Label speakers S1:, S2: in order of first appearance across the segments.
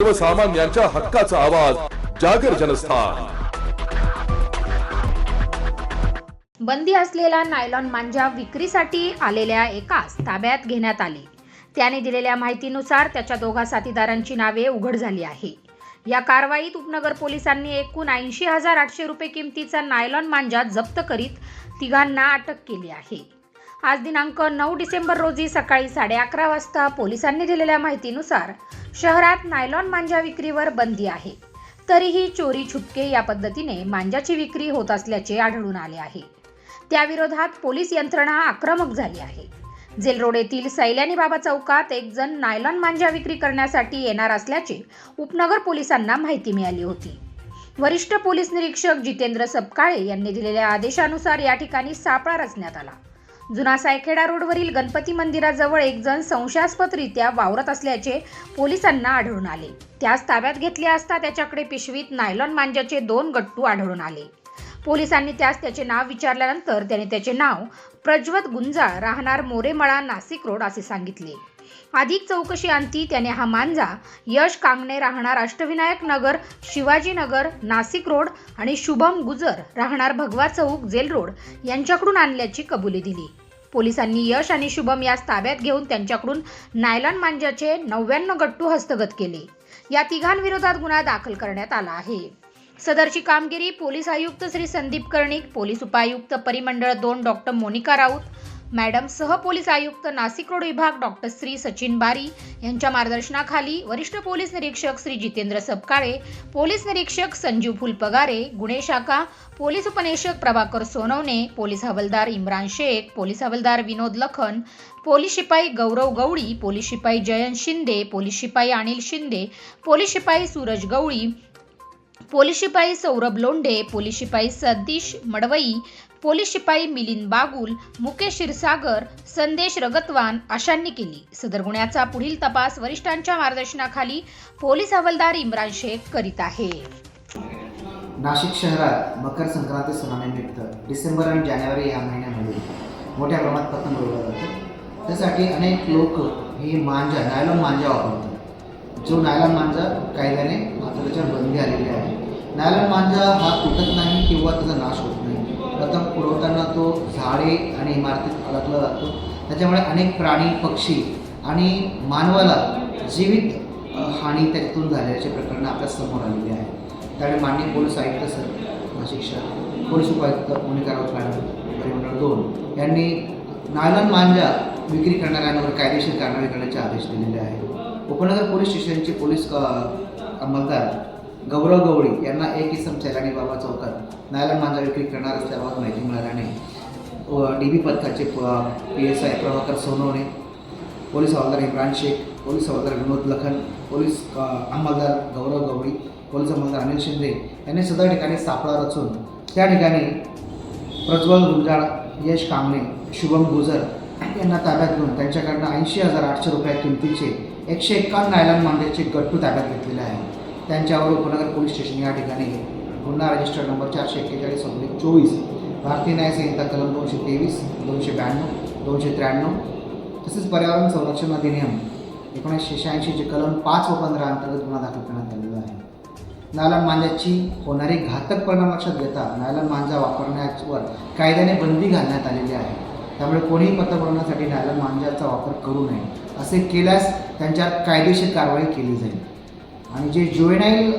S1: सर्वसामान्यांच्या हक्काचा आवाज जागर जनस्थान।
S2: बंदी असलेला नायलॉन मांजा विक्रीसाठी आलेल्या एकास ताब्यात घेण्यात आले। त्याने दिलेल्या माहितीनुसार त्याच्या दोघा साथीदारांची नावे उघड झाली आहे। या कारवाईत उपनगर पोलिसांनी एकूण 80,800 रुपये किमतीचा नायलॉन मांजा जप्त करीत तिघांना अटक केली आहे। आज दिनांक 9 डिसेंबर रोजी सकाळी 11:30 वाजता पोलिसांनी दिलेल्या माहितीनुसार शहरात नायलॉन मांजा विक्रीवर बंदी आहे। तरीही चोरी छुपके या पद्धतीने मांजाची विक्री होत असल्याचे आढळून आले आहे। त्याविरोधात पोलीस यंत्रणा आक्रमक झाली आहे। जेल रोड येथील सैलानी बाबा चौकात एक जण नायलॉन मांजा विक्री करण्यासाठी येणार असल्याचे उपनगर पोलिसांना माहिती मिळाली होती। वरिष्ठ पोलीस निरीक्षक जितेंद्र सपकाळे यांनी दिलेल्या आदेशानुसार या ठिकाणी सापळा रचण्यात आला। जुना सायखेडा रोडवरील गणपती मंदिराजवळ एक जण संशयास्पदरित्या वावरत असल्याचे पोलिसांना आढळून आले। त्यास ताब्यात घेतले असता त्याच्याकडे पिशवीत नायलॉन मांजाचे 2 गट्टू आढळून आले। पोलिसांनी त्याचे नाव विचारल्यानंतर त्याने त्याचे नाव प्रज्वत गुंजाळ राहणार मोरेमळा नाशिक रोड असे सांगितले। अधिक चौकशी अंती त्याने हा मांजा यश कांगणे राहणार अष्टविनायक नगर शिवाजी नगर नाशिक रोड आणि शुभम गुजर राहणार भगवा चौक जेल रोड यांच्याकडून आणल्याची कबुली दिली। पोलिसांनी यश आणि शुभम यास ताब्यात घेऊन त्यांच्याकडून नायलॉन मांजाचे 99 गट्टू हस्तगत केले। या तिघांविरोधात गुन्हा दाखल करण्यात आला आहे। सदरची कामगिरी पोलीस आयुक्त श्री संदीप कर्णिक, पोलीस उपायुक्त परिमंडळ 2 डॉक्टर मोनिका राऊत मॅडम, सह पोलीस आयुक्त नाशिक रोड विभाग डॉक्टर श्री सचिन बारी यांच्या मार्गदर्शनाखाली वरिष्ठ पोलीस निरीक्षक श्री जितेंद्र सपकाळे, पोलीस निरीक्षक संजीव फुलपगारे, गुन्हे शाखा पोलीस उपनिरीक्षक प्रभाकर सोनवणे, पोलीस हवालदार इम्रान शेख, पोलीस हवालदार विनोद लखन, पोलीस शिपाई गौरव गवळी, पोलीस शिपाई जयंत शिंदे, पोलीस शिपाई अनिल शिंदे, पोलीस शिपाई सूरज गवळी, पोलीस शिपाई सौरभ लोंढे, पोलीस शिपाई सतीश मडवई, पोलीस शिपाई मिलिंद बागुल, मुकेश क्षीरसागर, संदेश रगतवान अशांनी केली। सदर गुन्ह्याचा पुढील तपास वरिष्ठांच्या मार्गदर्शनाखाली पोलीस हवालदार इम्रान शेख करीत आहे।
S3: नाशिक शहरात मकर संक्रांती सणानिमित्त डिसेंबर आणि जानेवारी या महिन्यामध्ये मोठ्या प्रमाणात पतंग उडवला जातो। त्यासाठी अनेक लोक हे नायलॉन मांजा वापरतात। जो नायलॉन मांजा कायद्याने आता त्याच्यावर बंदी आलेली आहे। नायलॉन मांजा हा तुटत नाही किंवा त्याचा नाश होत नाही। प्रथम उडवताना तो झाडे आणि इमारतीत अडकला जातो। त्याच्यामुळे अनेक प्राणी पक्षी आणि मानवाला जीवित हानी त्यातून झाल्याचे प्रकरण आपल्या समोर आलेले आहे। त्यामुळे माननीय पोलीस आयुक्त सर नाशिक शहर, पोलीस उपायुक्त मोनिका राऊत मॅडम परिमंडळ 2 यांनी नायलॉन मांजा विक्री करणाऱ्यांवर कायदेशीर कारवाई करण्याचे आदेश दिलेले आहेत। उपनगर पोलीस स्टेशनचे पोलीस अंमलदार गौरव गवळी यांना एक इसम सैलानी बाबा चौकात नायलॉन मांजा विक्री करणार असल्याबाबत माहिती मिळाल्याने DB पथकाचे PSI प्रभाकर सोनवणे, पोलीस हवालदार इम्रान शेख, पोलीस हवालदार विनोद लखन, पोलीस अंमलदार गौरव गवळी, पोलीस अंमलदार अनिल शिंदे यांनी सदर ठिकाणी सापळा रचून त्या ठिकाणी प्रज्वल गुंजाळ, यश कांगणे, शुभम गुजर यांना ताब्यात घेऊन त्यांच्याकडनं 80,800 रुपये किमतीचे 151 नायलॉन मांजाचे गट्टू ताब्यात घेतलेले आहे। त्यांच्यावर उपनगर पोलीस स्टेशन या ठिकाणी गुन्हा रजिस्टर नंबर 441/24 भारतीय न्याय संहिता कलम 223, 292, 293 तसेच पर्यावरण संरक्षण अधिनियम 1986 चे कलम 5 व 15 अंतर्गत गुन्हा दाखल करण्यात आलेला आहे। नायलॉन मांजाची होणारी घातक परिणाम लक्षात घेता नायलॉन मांजा वापरण्यावर कायद्याने बंदी घालण्यात आलेली आहे। त्यामुळे कोणीही पतंग उडवण्यासाठी नायलॉन मांजाचा वापर करू नये। असे केल्यास त्यांच्यावर कायदेशीर कारवाई केली जाईल। आणि जे जुवेनाईल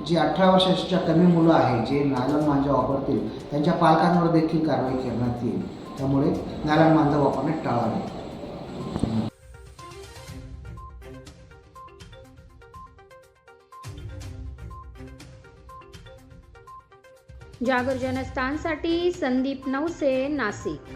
S3: जे 18 वर्षाच्या कमी मुलं आहे जे नायलॉन मांजा वापरतील त्यांच्या पालकांवर देखील कारवाई करण्यात येईल। त्यामुळे नायलॉन मांजा वापरणे टाळावे।
S2: जागर जनस्थानसाठी संदीप नवसे, नाशिक।